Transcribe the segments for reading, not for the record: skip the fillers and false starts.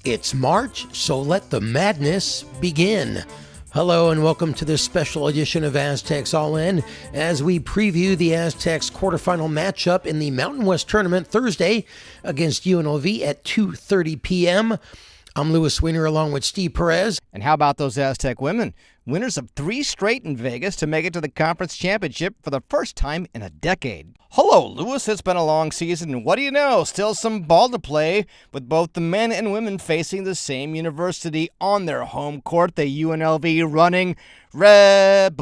It's March, so let the madness begin. Hello and welcome to this special edition of Aztecs All In as we preview the Aztecs quarterfinal matchup in the Mountain West Tournament Thursday against UNLV at 2:30 p.m. I'm Weiner along with Steve Perez. And how about those Aztec women? Winners of 3 straight in Vegas to make it to the conference championship for the first time in a decade. Hello, Lewis. It's been a long season, and what do you know? Still some ball to play with both the men and women facing the same university on their home court, the UNLV running Rebels.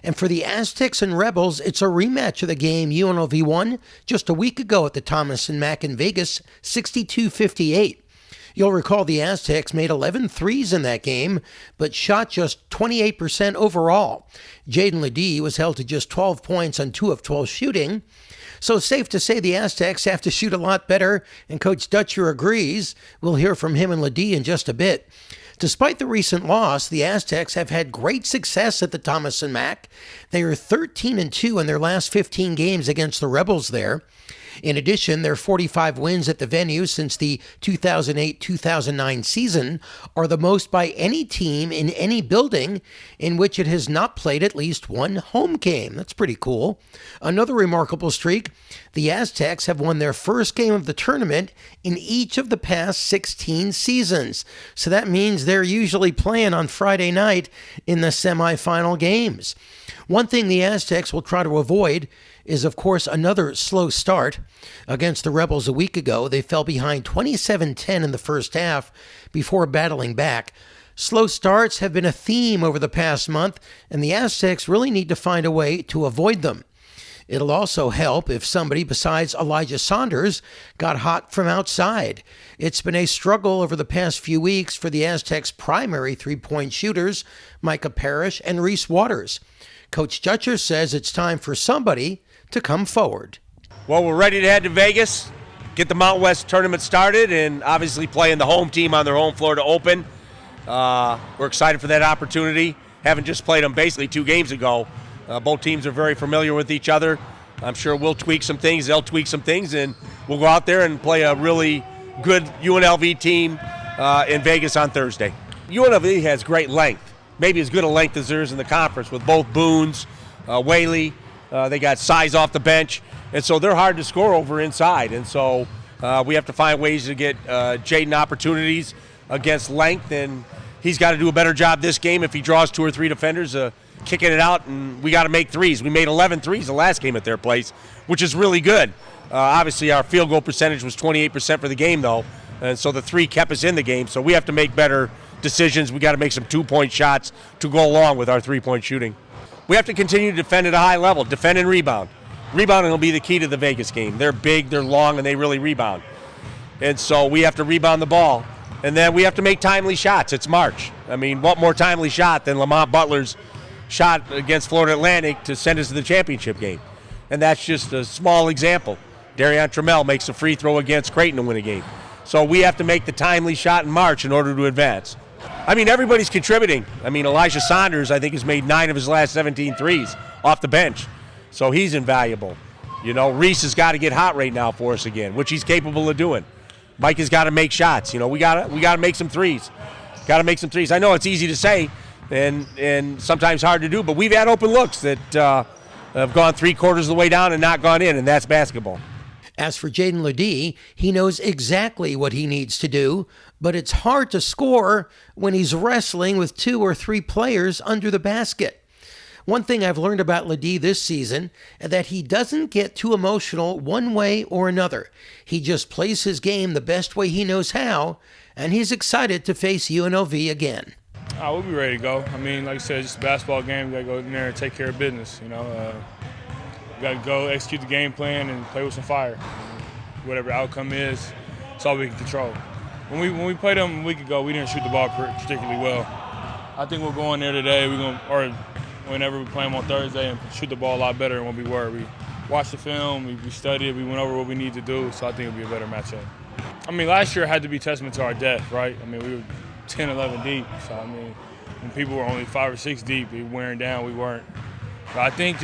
And for the Aztecs and Rebels, it's a rematch of the game UNLV won just a week ago at the Thomas & Mack in Vegas, 62-58. You'll recall the Aztecs made 11 threes in that game, but shot just 28% overall. Jaedon LaDee was held to just 12 points on 2 of 12 shooting. So safe to say the Aztecs have to shoot a lot better, and Coach Dutcher agrees. We'll hear from him and LaDee in just a bit. Despite the recent loss, the Aztecs have had great success at the Thomas & Mack. They are 13-2 in their last 15 games against the Rebels there. In addition, their 45 wins at the venue since the 2008-2009 season are the most by any team in any building in which it has not played at least one home game. That's pretty cool. Another remarkable streak, the Aztecs have won their first game of the tournament in each of the past 16 seasons. So that means they're usually playing on Friday night in the semifinal games. One thing the Aztecs will try to avoid is, of course, another slow start. Against the Rebels a week ago, they fell behind 27-10 in the first half before battling back. Slow starts have been a theme over the past month, and the Aztecs really need to find a way to avoid them. It'll also help if somebody besides Elijah Saunders got hot from outside. It's been a struggle over the past few weeks for the Aztecs' primary three-point shooters, Micah Parrish and Reese Waters. Coach Dutcher says it's time for somebody to come forward. Well, we're ready to head to Vegas, get the Mountain West tournament started, and obviously playing the home team on their home floor to open. We're excited for that opportunity. Haven't just played them basically 2 games ago. Both teams are very familiar with each other. I'm sure we'll tweak some things, they'll tweak some things, and we'll go out there and play a really good UNLV team in Vegas on Thursday. UNLV has great length, maybe as good a length as there is in the conference with both Boons, Whaley. They got size off the bench, and so they're hard to score over inside. And so we have to find ways to get Jaedon opportunities against length, and he's got to do a better job this game if he draws 2 or 3 defenders kicking it out, and we got to make threes. We made 11 threes the last game at their place, which is really good. Obviously, our field goal percentage was 28% for the game, though, and so the 3 kept us in the game. So we have to make better decisions. We got to make some 2-point shots to go along with our 3-point shooting. We have to continue to defend at a high level, defend and rebound. Rebounding will be the key to the Vegas game. They're big, they're long, and they really rebound. And so we have to rebound the ball. And then we have to make timely shots. It's March. I mean, what more timely shot than Lamont Butler's shot against Florida Atlantic to send us to the championship game? And that's just a small example. Darian Trammell makes a free throw against Creighton to win a game. So we have to make the timely shot in March in order to advance. I mean, everybody's contributing. I mean, Elijah Saunders, I think, has made 9 of his last 17 threes off the bench. So he's invaluable. You know, Reese has got to get hot right now for us again, which he's capable of doing. Mike has got to make shots. You know, we got to make some threes. Got to make some threes. I know it's easy to say and sometimes hard to do, but we've had open looks that have gone 3/4 of the way down and not gone in, and that's basketball. As for Jaedon LaDee, he knows exactly what he needs to do, but it's hard to score when he's wrestling with 2 or 3 players under the basket. One thing I've learned about LaDee this season is that he doesn't get too emotional one way or another. He just plays his game the best way he knows how, and he's excited to face UNLV again. We'll be ready to go. I mean, like I said, it's just a basketball game. We got to go in there and take care of business, you know. We got to go execute the game plan and play with some fire. Whatever the outcome is, it's all we can control. When we played them a week ago, we didn't shoot the ball particularly well. I think we'll go in there today, or whenever we play them on Thursday, and shoot the ball a lot better than what we were. We watched the film, we studied it, we went over what we need to do, so I think it'll be a better matchup. I mean, last year had to be testament to our depth, right? I mean, we were 10, 11 deep, so I mean, when people were only 5 or 6 deep, we were wearing down, we weren't But I think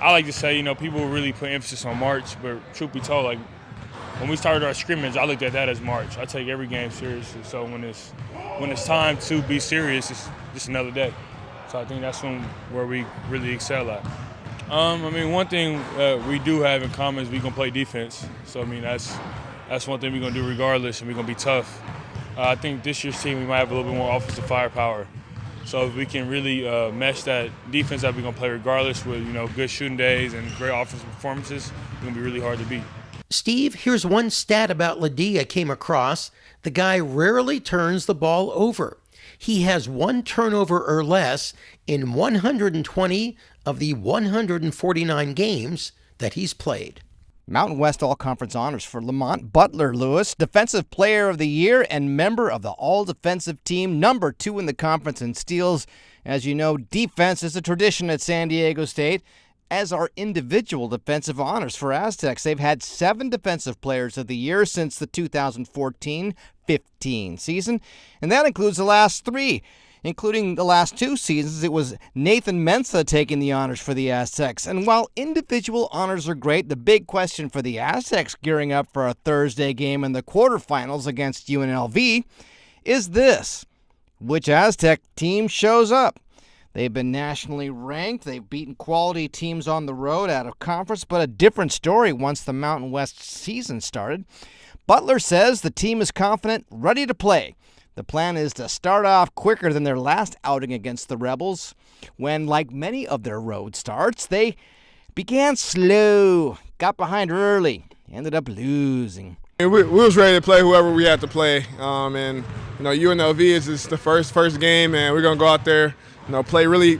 I like to say, people really put emphasis on March, but truth be told, like, when we started our scrimmage, I looked at that as March. I take every game seriously. So when it's time to be serious, it's just another day. So I think that's where we really excel at. One thing we do have in common is we're going to play defense. So, that's one thing we're going to do regardless, and we're going to be tough. I think this year's team, we might have a little bit more offensive firepower. So if we can really mesh that defense that we're going to play regardless with, good shooting days and great offensive performances, it's going to be really hard to beat. Steve, here's one stat about LaDee I came across. The guy rarely turns the ball over. He has one turnover or less in 120 of the 149 games that he's played. Mountain West All-Conference honors for Lamont. Butler, Lewis, Defensive Player of the Year and member of the All-Defensive Team, number 2 in the conference in steals. As you know, defense is a tradition at San Diego State, as are individual defensive honors for Aztecs. They've had 7 Defensive Players of the Year since the 2014-15 season, and that includes the last 3. Including the last 2 seasons, it was Nathan Mensah taking the honors for the Aztecs. And while individual honors are great, the big question for the Aztecs gearing up for a Thursday game in the quarterfinals against UNLV is this: which Aztec team shows up? They've been nationally ranked. They've beaten quality teams on the road out of conference, but a different story once the Mountain West season started. Butler says the team is confident, ready to play. The plan is to start off quicker than their last outing against the Rebels, when, like many of their road starts, they began slow, got behind early, ended up losing. We was ready to play whoever we had to play, and UNLV is just the first game, and we're gonna go out there, play really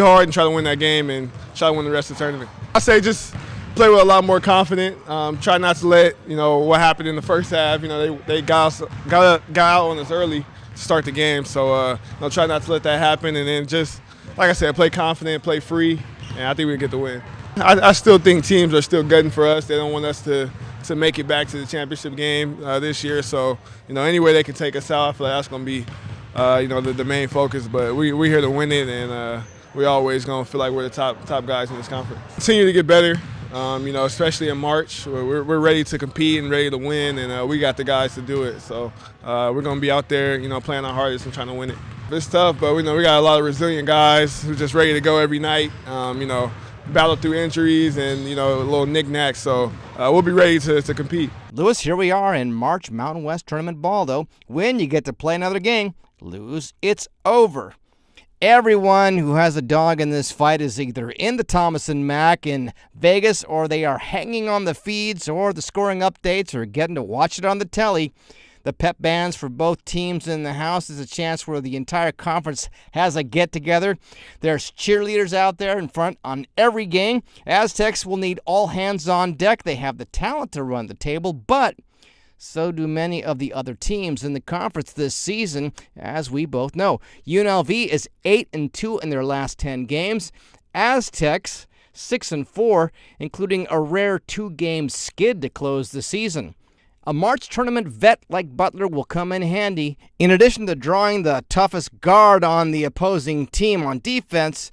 hard and try to win that game and try to win the rest of the tournament. I say just play with a lot more confidence. Try not to let what happened in the first half. They got out on us early to start the game, so try not to let that happen. And then just like I said, play confident, play free, and I think we can get the win. I still think teams are still gutting for us. They don't want us to make it back to the championship game this year. So any way they can take us out, I feel like that's going to be the main focus. But we're here to win it, and we always going to feel like we're the top guys in this conference. Continue to get better. Especially in March, we're ready to compete and ready to win, and we got the guys to do it. So we're going to be out there, playing our hardest and trying to win it. It's tough, but we got a lot of resilient guys who are just ready to go every night. Battle through injuries and a little knick-knack. So we'll be ready to compete. Lewis, here we are in March Mountain West tournament ball. Though win, you get to play another game. Lose, it's over. Everyone who has a dog in this fight is either in the Thomas and Mack in Vegas, or they are hanging on the feeds or the scoring updates, or getting to watch it on the telly. The pep bands for both teams in the house is a chance where the entire conference has a get-together. There's cheerleaders out there in front on every game. Aztecs will need all hands on deck. They have the talent to run the table, but so do many of the other teams in the conference this season, as we both know. UNLV is 8-2 in their last 10 games. Aztecs 6-4, including a rare 2-game skid to close the season. A March tournament vet like Butler will come in handy. In addition to drawing the toughest guard on the opposing team on defense,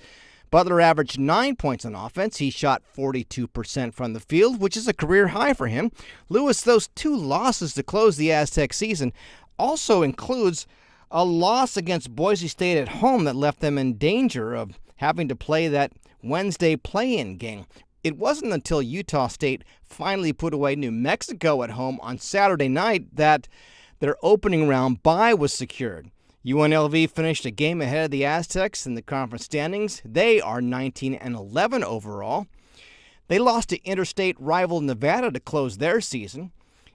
Butler averaged 9 points on offense. He shot 42% from the field, which is a career high for him. Lewis, those 2 losses to close the Aztec season also includes a loss against Boise State at home that left them in danger of having to play that Wednesday play-in game. It wasn't until Utah State finally put away New Mexico at home on Saturday night that their opening round bye was secured. UNLV finished a game ahead of the Aztecs in the conference standings. They are 19-11 overall. They lost to interstate rival Nevada to close their season.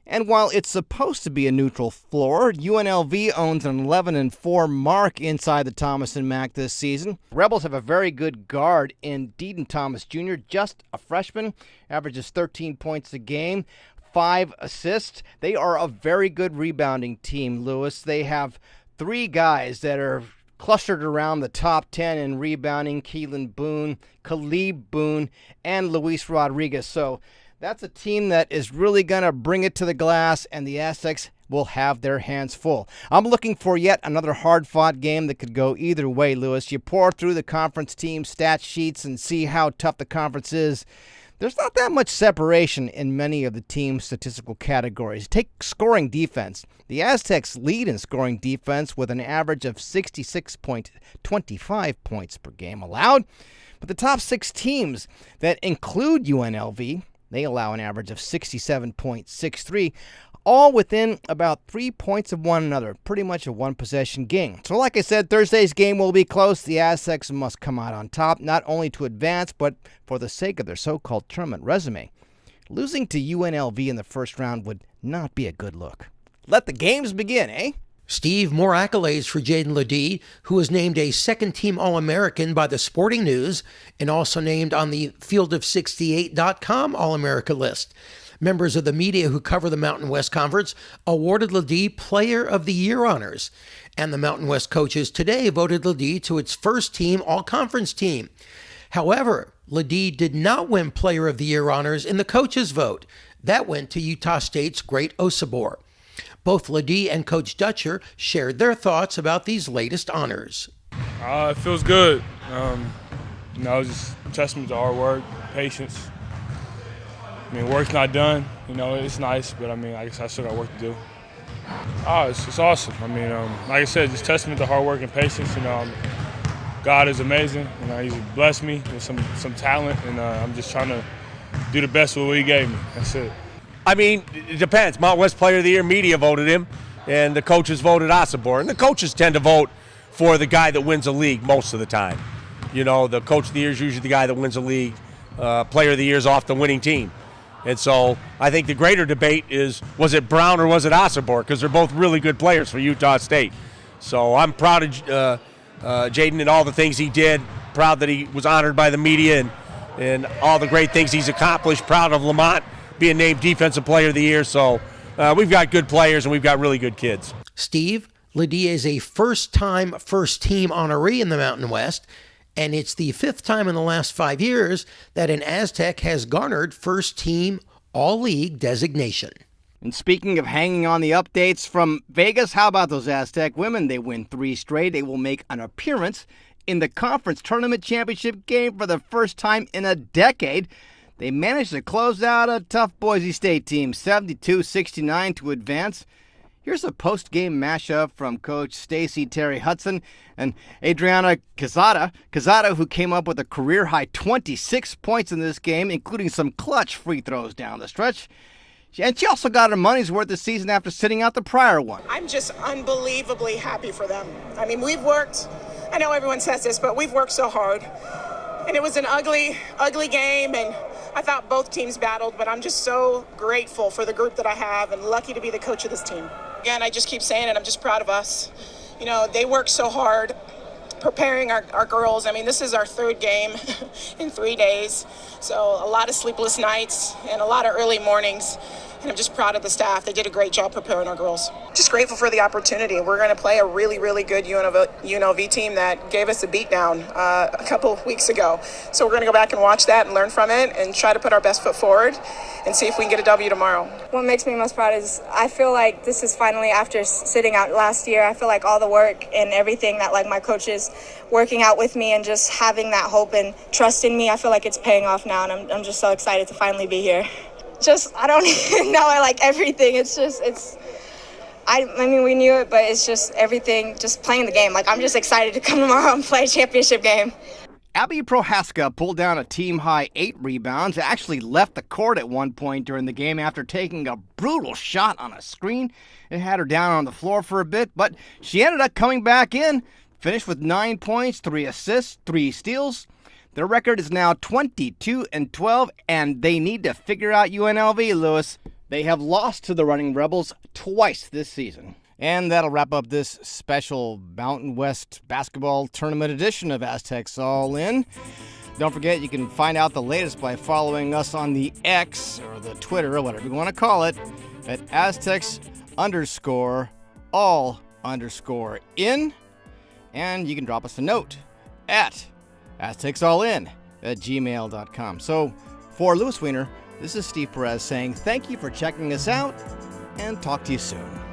And while it's supposed to be a neutral floor, UNLV owns an 11-4 mark inside the Thomas and Mack this season. Rebels have a very good guard in Jaedon Thomas Jr., just a freshman, averages 13 points a game, 5 assists. They are a very good rebounding team, Lewis. They have 3 guys that are clustered around the top 10 in rebounding: Keelan Boone, Khalib Boone, and Luis Rodriguez. So That's a team that is really going to bring it to the glass, and the Aztecs will have their hands full. I'm looking for yet another hard-fought game that could go either way, Lewis. You pour through the conference team stat sheets and see how tough the conference is. There's not that much separation in many of the team's statistical categories. Take scoring defense. The Aztecs lead in scoring defense with an average of 66.25 points per game allowed. But the top 6 teams that include UNLV, they allow an average of 67.63, all within about 3 points of one another. Pretty much a one-possession game. So like I said, Thursday's game will be close. The Aztecs must come out on top, not only to advance, but for the sake of their so-called tournament resume. Losing to UNLV in the first round would not be a good look. Let the games begin, eh? Steve, more accolades for Jaedon LaDee, who was named a second-team All-American by the Sporting News and also named on the Field-of-68.com All-America list. Members of the media who cover the Mountain West Conference awarded LaDee Player of the Year honors, and the Mountain West coaches today voted LaDee to its first-team All-Conference team. However, LaDee did not win Player of the Year honors in the coaches' vote. That went to Utah State's Great Osabor. Both LaDee and Coach Dutcher shared their thoughts about these latest honors. It feels good. Just a testament to hard work, patience. Work's not done. It's nice, but I still got work to do. It's awesome. Like I said, just testament to hard work and patience. God is amazing. He's blessed me with some talent, and I'm just trying to do the best with what He gave me. That's it. It depends. Mountain West Player of the Year, media voted him, and the coaches voted Osabor. And the coaches tend to vote for the guy that wins a league most of the time. The Coach of the Year is usually the guy that wins a league. Player of the Year is off the winning team. And so I think the greater debate is, was it Brown or was it Osabor? Because they're both really good players for Utah State. So I'm proud of Jaedon and all the things he did. Proud that he was honored by the media and all the great things he's accomplished. Proud of Lamont being named Defensive Player of the Year. So we've got good players and we've got really good kids. Steve, LaDee is a first-time first-team honoree in the Mountain West, and it's the 5th time in the last 5 years that an Aztec has garnered first-team All-League designation. And speaking of hanging on the updates from Vegas, how about those Aztec women? They win 3 straight. They will make an appearance in the conference tournament championship game for the first time in a decade. They managed to close out a tough Boise State team, 72-69 to advance. Here's a post-game mashup from Coach Stacie Terry-Hutson and Adryana Quezada, who came up with a career-high 26 points in this game, including some clutch free throws down the stretch. And she also got her money's worth this season after sitting out the prior one. I'm just unbelievably happy for them. We've worked, I know everyone says this, but we've worked so hard. And it was an ugly, ugly game, and I thought both teams battled, but I'm just so grateful for the group that I have and lucky to be the coach of this team. Again, I just keep saying it, I'm just proud of us. They work so hard preparing our girls. This is our 3rd game in 3 days. So a lot of sleepless nights and a lot of early mornings. And I'm just proud of the staff. They did a great job preparing our girls. Just grateful for the opportunity. We're going to play a really, really good UNLV team that gave us a beatdown a couple of weeks ago. So we're going to go back and watch that and learn from it and try to put our best foot forward and see if we can get a W tomorrow. What makes me most proud is I feel like this is finally, after sitting out last year, I feel like all the work and everything that my coaches working out with me and just having that hope and trust in me, I feel like it's paying off now, and I'm just so excited to finally be here. I don't even know, I like everything. We knew it, but it's just everything, just playing the game. I'm just excited to come tomorrow and play a championship game. Abby Prohaska pulled down a team-high 8 rebounds, actually left the court at one point during the game after taking a brutal shot on a screen. It had her down on the floor for a bit, but she ended up coming back in, finished with 9 points, 3 assists, 3 steals. Their record is now 22-12, and they need to figure out UNLV, Lewis. They have lost to the Running Rebels twice this season. And that'll wrap up this special Mountain West basketball tournament edition of Aztecs All In. Don't forget, you can find out the latest by following us on the X, or the Twitter, or whatever you want to call it, at Aztecs_all_in. And you can drop us a note at AztecsAllIn@gmail.com. So For Louis Weiner, this is Steve Perez saying thank you for checking us out, and talk to you soon.